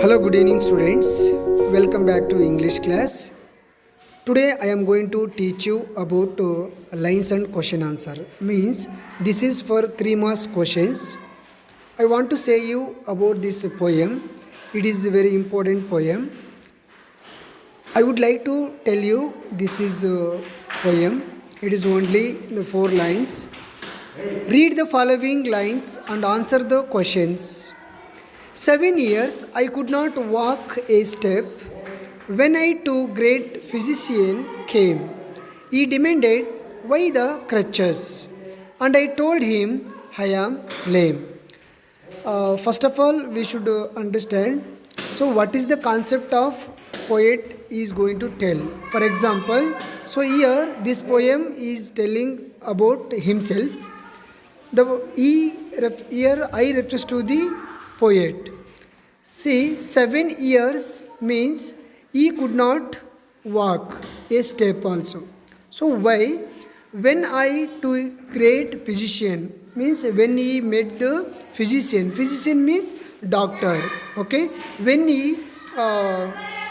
Hello, good evening students. Welcome back to English class. Today I am going to teach you about lines and question answer. Means this is for 3 marks questions. I want to say you about this poem. It is a very important poem. I would like to tell you this is a poem. It is only the 4 lines. Read the following lines and answer the questions. 7 years I could not walk a step when I to great physician came. He demanded why the crutches, and I told him I am lame. First of all, we should understand. So, what is the concept of poet is going to tell? For example, so here this poem is telling about himself. Here I refers to the poet. See, 7 years means he could not walk a step also. So why? When I to a great physician means when he met the physician. Physician means doctor. Okay. When he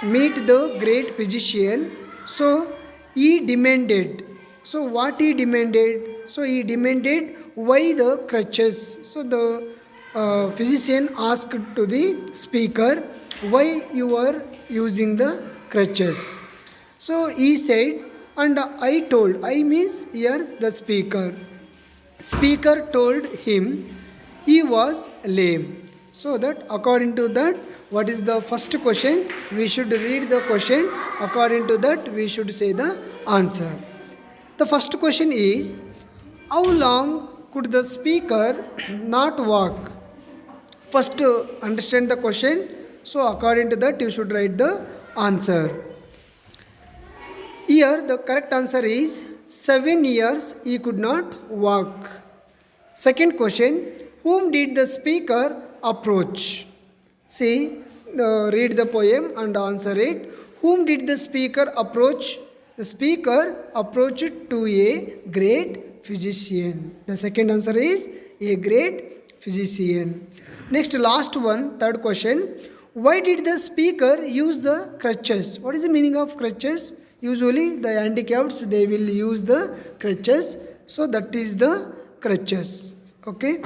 meet the great physician, so he demanded. So what he demanded? So he demanded why the crutches. So the physician asked to the speaker why you are using the crutches. So he said, and I told, I means here the speaker. Speaker told him he was lame. So that according to that, what is the first question? We should read the question. According to that, we should say the answer. The first question is, how long could the speaker not walk? First, understand the question. So, according to that, you should write the answer. Here, the correct answer is 7 years he could not walk. Second question, whom did the speaker approach? See, read the poem and answer it. Whom did the speaker approach? The speaker approached to a great physician. The second answer is a great physician. Next, last one, third question. Why did the speaker use the crutches? What is the meaning of crutches? Usually, the handicapped they will use the crutches. So that is the crutches. Okay,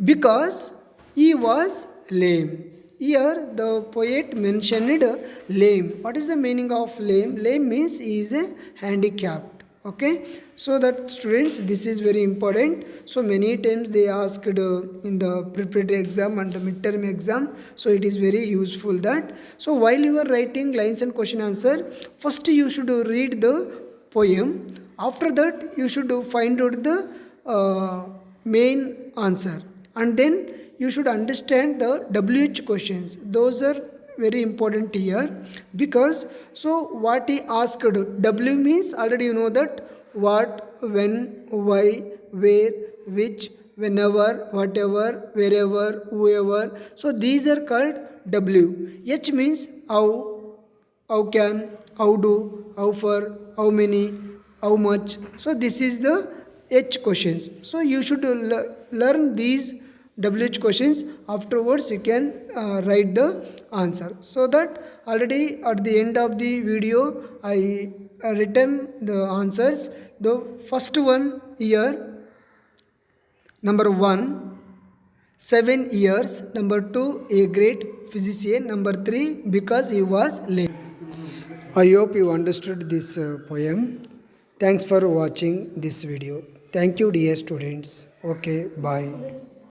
because he was lame. Here the poet mentioned lame. What is the meaning of lame? Lame means he is a handicapped. Okay, so that students, this is very important. So many times they asked in the preparatory exam and the midterm exam. So it is very useful that. So while you are writing lines and question answer, first you should read the poem. After that you should find out the main answer, and then you should understand the WH questions. Those are very important here, because so what he asked, W means already you know that what, when, why, where, which, whenever, whatever, wherever, whoever. So these are called W. H means how can, how do, how far, how many, how much. So this is the H questions. So you should learn these WH questions. Afterwards you can write the answer. So that already at the end of the video I written the answers. The first one here, number 1, 7 years. Number 2, a great physician. Number 3, because he was lame. I hope you understood this poem. Thanks for watching this video. Thank you dear students. Okay, bye.